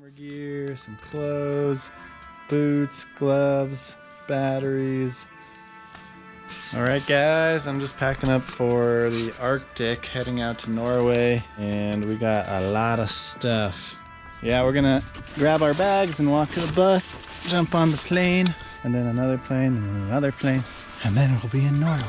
Camera gear, some clothes, boots, gloves, batteries. Alright guys, I'm just packing up for the Arctic, heading out to Norway, and we got a lot of stuff. Yeah, we're gonna grab our bags and walk to the bus, jump on the plane, and then another plane, and then another plane, and then we'll be in Norway.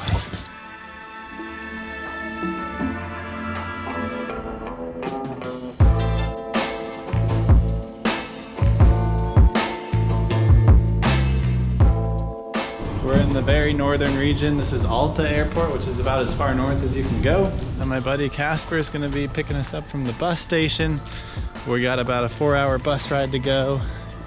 We're in the very northern region. This is Alta Airport, which is about as far north as you can go. And my buddy Kasper is gonna be picking us up from the bus station. We got about a 4-hour bus ride to go.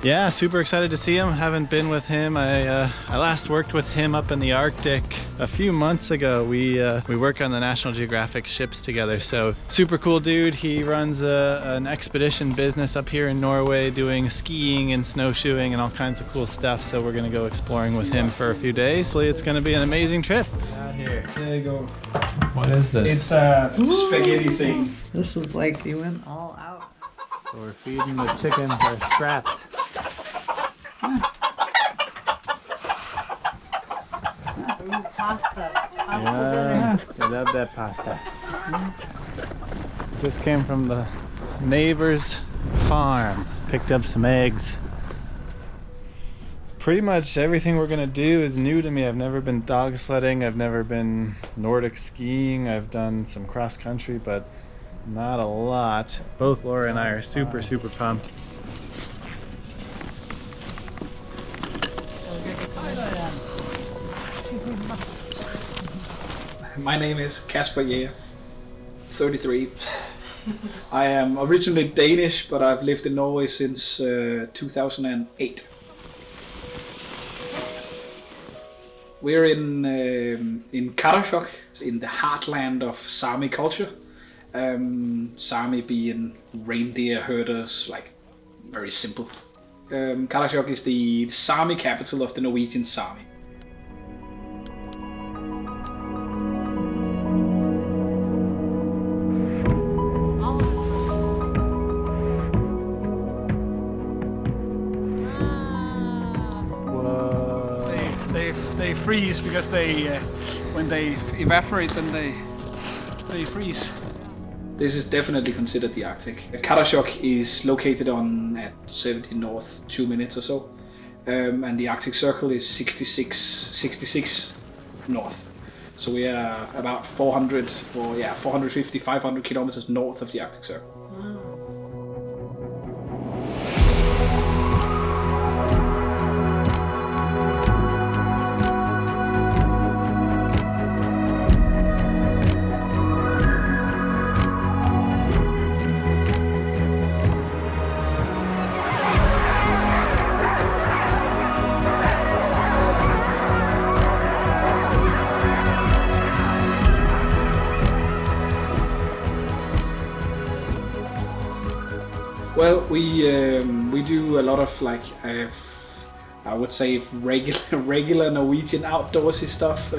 Yeah, super excited to see him. Haven't been with him. I last worked with him up in the Arctic a few months ago. We work on the National Geographic ships together. So super cool dude. He runs an expedition business up here in Norway, doing skiing and snowshoeing and all kinds of cool stuff. So we're gonna go exploring with him for a few days. Hopefully it's gonna be an amazing trip. Out here. There you go. What is this? It's a spaghetti thing. This is like you went all out. So we're feeding the chickens our scraps. Pasta. Yeah, I love that pasta. Just came from the neighbor's farm. Picked up some eggs. Pretty much everything we're gonna do is new to me. I've never been dog sledding. I've never been Nordic skiing. I've done some cross country, but not a lot. Both Laura and I are super pumped. My name is Kasper Jæger, 33. I am originally Danish, but I've lived in Norway since 2008. We're in Karasjok, in the heartland of Sami culture. Sami being reindeer herders, like very simple. Karasjok is the Sami capital of the Norwegian Sami. They freeze because they when they evaporate, then they freeze. This is definitely considered the Arctic. Karasjok is located at 70 north, 2 minutes or so, and the Arctic Circle is 66 north. So we are about 450, 500 kilometers north of the Arctic Circle. Well, we do a lot of I would say regular Norwegian outdoorsy stuff.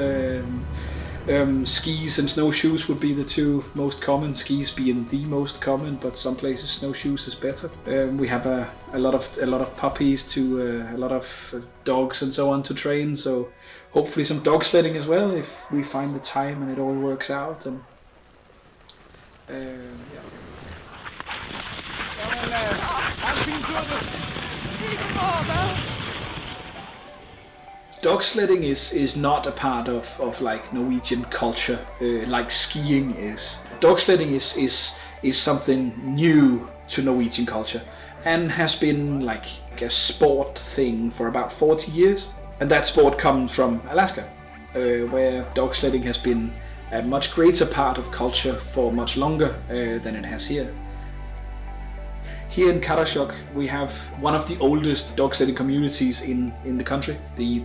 Skis and snowshoes would be the two most common. Skis being the most common, but some places snowshoes is better. We have a lot of puppies to a lot of dogs and so on to train. So hopefully some dog sledding as well if we find the time and it all works out. And yeah. Dog sledding is not a part of like Norwegian culture like skiing is. Dog sledding is something new to Norwegian culture and has been like a sport thing for about 40 years. And that sport comes from Alaska, where dog sledding has been a much greater part of culture for much longer than it has here. Here in Karasjok, we have one of the oldest dog sledding communities in the country. The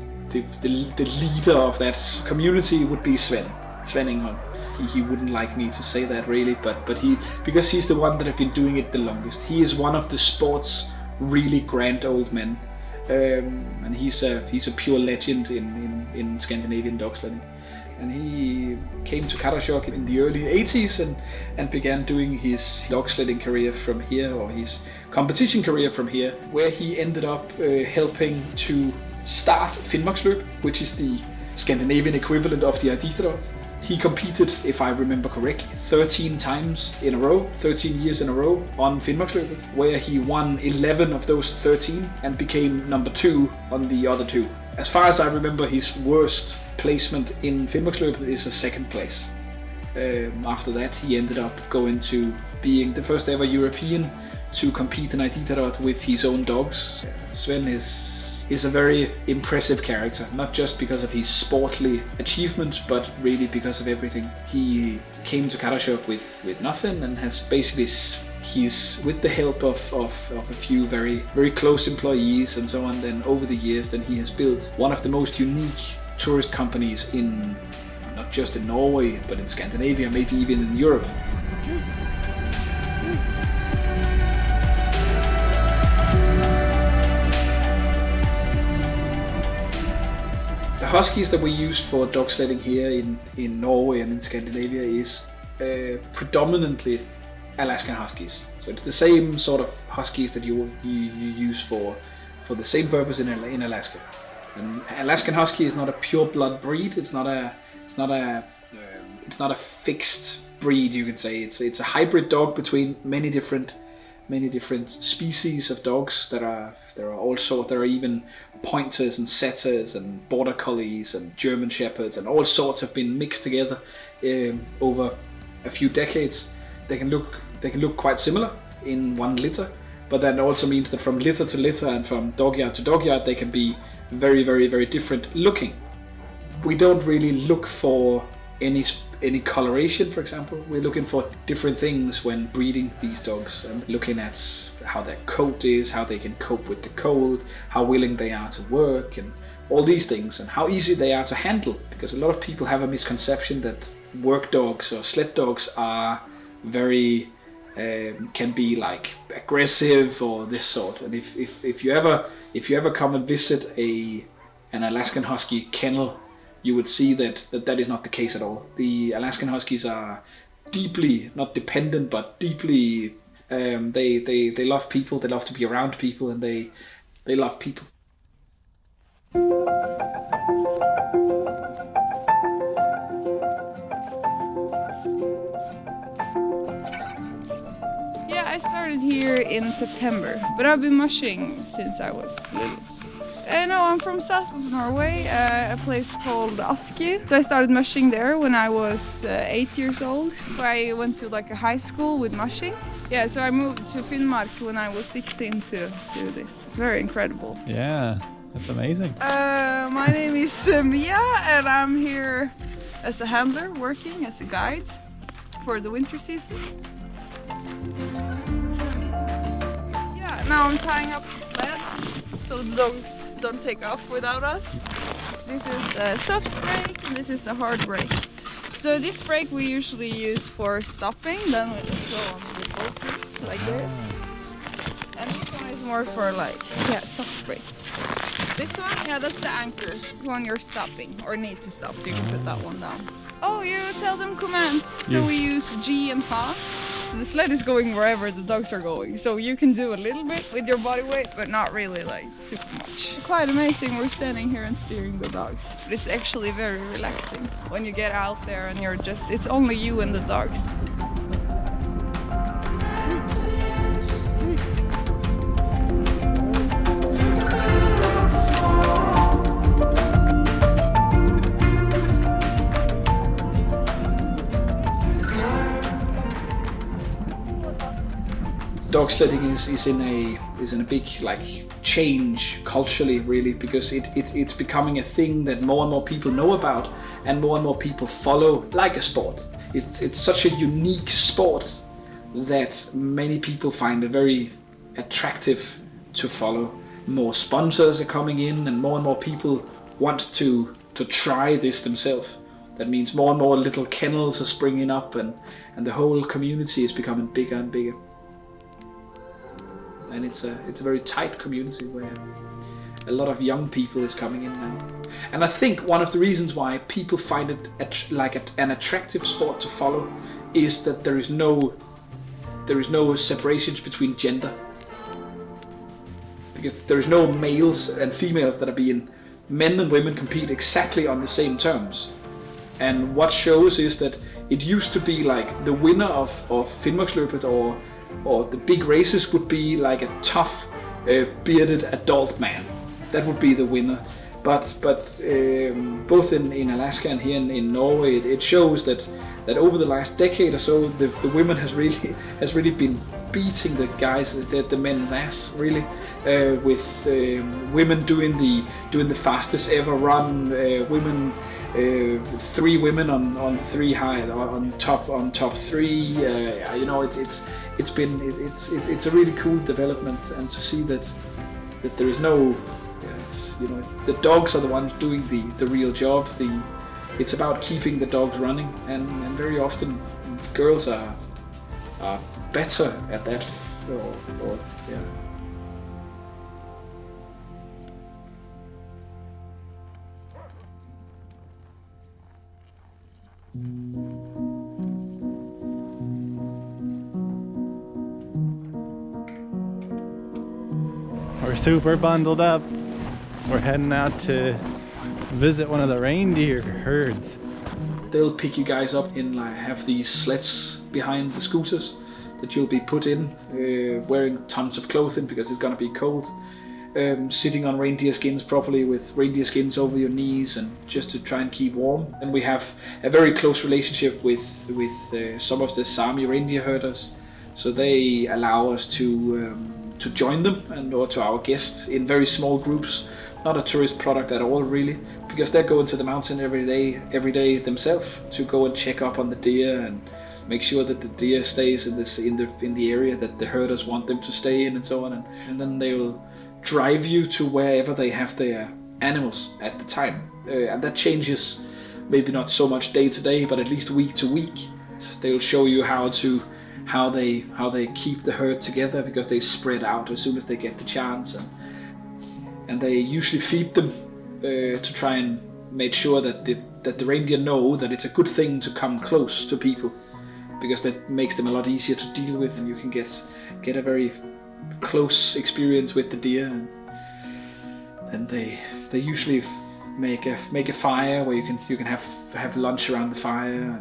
leader of that community would be Sven Ingholm. He wouldn't like me to say that really, but because he's the one that have been doing it the longest. He is one of the sport's really grand old men, and he's a pure legend in Scandinavian dog sledding. and he came to Karasjok in the early 80s and began doing his dog sledding career from here, or his competition career from here, where he ended up helping to start Finnmarksløb, which is the Scandinavian equivalent of the Idræt. He competed, if I remember correctly, 13 times in a row, 13 years in a row on Finnmarksløbet, where he won 11 of those 13 and became number 2 on the other 2. As far as I remember, his worst placement in Finnmarksløbet is a 2nd place. After that, he ended up going to being the first ever European to compete in Idræt with his own dogs. Sven is a very impressive character, not just because of his sportly achievements, but really because of everything. He came to Karasjok with nothing, and has basically, he's with the help of a few very, very close employees and so on, then over the years, then he has built one of the most unique tourist companies in, not just in Norway, but in Scandinavia, maybe even in Europe. The huskies that we use for dog sledding here in Norway and in Scandinavia is predominantly Alaskan huskies. So it's the same sort of huskies that you use for the same purpose in Alaska. And Alaskan husky is not a pure blood breed. It's not a fixed breed, you can say. It's a hybrid dog between many different species of dogs. There are all sorts. There are even pointers and setters and border collies and German shepherds, and all sorts have been mixed together over a few decades. They can look quite similar in one litter, but that also means that from litter to litter and from dog yard to dog yard, they can be very, very, very different looking. We don't really look for any coloration, for example. We're looking for different things when breeding these dogs, and looking at how their coat is, how they can cope with the cold, how willing they are to work, and all these things, and how easy they are to handle. Because a lot of people have a misconception that work dogs or sled dogs are very can be like aggressive or this sort. And if you ever come and visit an Alaskan Husky kennel, you would see that is not the case at all. The Alaskan Huskies are deeply, not dependent, but deeply, they love people, they love to be around people, and they love people. Yeah, I started here in September, but I've been mushing since I was little. No, I'm from south of Norway, a place called Aski. So I started mushing there when I was 8 years old. I went to like a high school with mushing. Yeah, so I moved to Finnmark when I was 16 to do this. It's very incredible. Yeah, that's amazing. My name is Mia, and I'm here as a handler, working as a guide for the winter season. Yeah, now I'm tying up the sled so the dogs don't take off without us. This is the soft brake and this is the hard brake. So this brake we usually use for stopping, then we just go on the boat like this. And this one is more for like, yeah, soft brake. This one, yeah, that's the anchor. This one you're stopping or need to stop, you can put that one down. Oh, you tell them commands. So we use G and Ha. The sled is going wherever the dogs are going, so you can do a little bit with your body weight, but not really like super much. It's quite amazing. We're standing here and steering the dogs, but it's actually very relaxing when you get out there and you're just, it's only you and the dogs. Dog sledding is in a big like change culturally, really, because it's becoming a thing that more and more people know about and more people follow like a sport. It's such a unique sport that many people find it very attractive to follow. More sponsors are coming in and more people want to try this themselves. That means more and more little kennels are springing up, and the whole community is becoming bigger and bigger. And it's a very tight community A lot of young people is coming in now. And I think one of the reasons why people find it an attractive sport to follow is that there is no separations between gender. Because there is no males and females that are being, men and women compete exactly on the same terms. And what shows is that it used to be like the winner of Finnmarksløbet or the big races would be like a tough bearded adult man. That would be the winner. But both in Alaska and here in Norway, it shows that over the last decade or so, the women has really been beating the guys, the men's ass really, with women doing the fastest ever run, women. 3 women on 3 high on top 3. You know, it's a really cool development, and to see that there is no, you know, the dogs are the ones doing the real job. It's about keeping the dogs running, and very often girls are better at that. Or yeah. We're super bundled up. We're heading out to visit one of the reindeer herds. They'll pick you guys up in, like, have these sleds behind the scooters that you'll be put in, wearing tons of clothing because it's gonna be cold. Sitting on reindeer skins properly with reindeer skins over your knees, and just to try and keep warm. And we have a very close relationship with some of the Sami reindeer herders, so they allow us to join them or to our guests in very small groups. Not a tourist product at all really, because they're going to the mountain every day themselves to go and check up on the deer and make sure that the deer stays in the area that the herders want them to stay in, and so on. And then they will drive you to wherever they have their animals at the time, and that changes, maybe not so much day to day, but at least week to week. They'll show you how they keep the herd together, because they spread out as soon as they get the chance, and they usually feed them to try and make sure that the reindeer know that it's a good thing to come close to people, because that makes them a lot easier to deal with, and you can get a very close experience with the deer. And they usually make a fire where you can have lunch around the fire.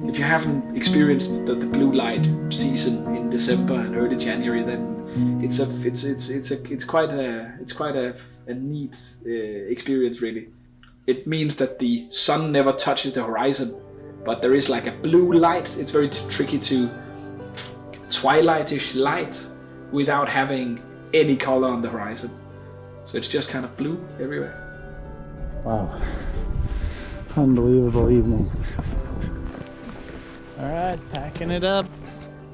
If you haven't experienced the blue light season in December and early January, then it's quite a neat experience really. It means that the sun never touches the horizon, but there is like a blue light. It's very tricky to twilightish light without having any color on the horizon. So it's just kind of blue everywhere. Wow, unbelievable evening. All right, packing it up.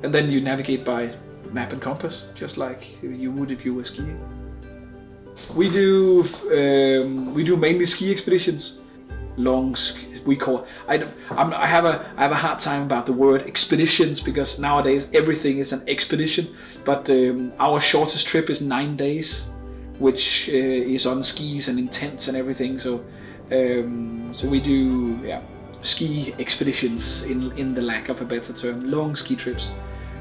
And then you navigate by map and compass, just like you would if you were skiing. We do mainly ski expeditions. I have a hard time about the word expeditions, because nowadays everything is an expedition. But our shortest trip is 9 days, which is on skis and in tents and everything. So we do ski expeditions, in the lack of a better term, long ski trips,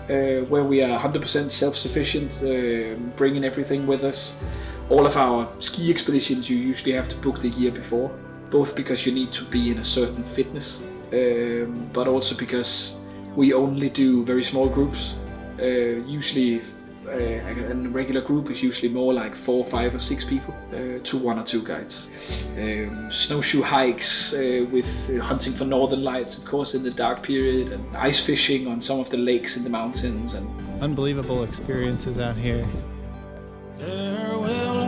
where we are 100% self-sufficient, bringing everything with us. All of our ski expeditions you usually have to book the year before, both because you need to be in a certain fitness but also because we only do very small groups. Usually a regular group is usually more like 4, 5 or 6 people to 1 or 2 guides. Snowshoe hikes with hunting for northern lights, of course, in the dark period, and ice fishing on some of the lakes in the mountains. And unbelievable experiences out here. There will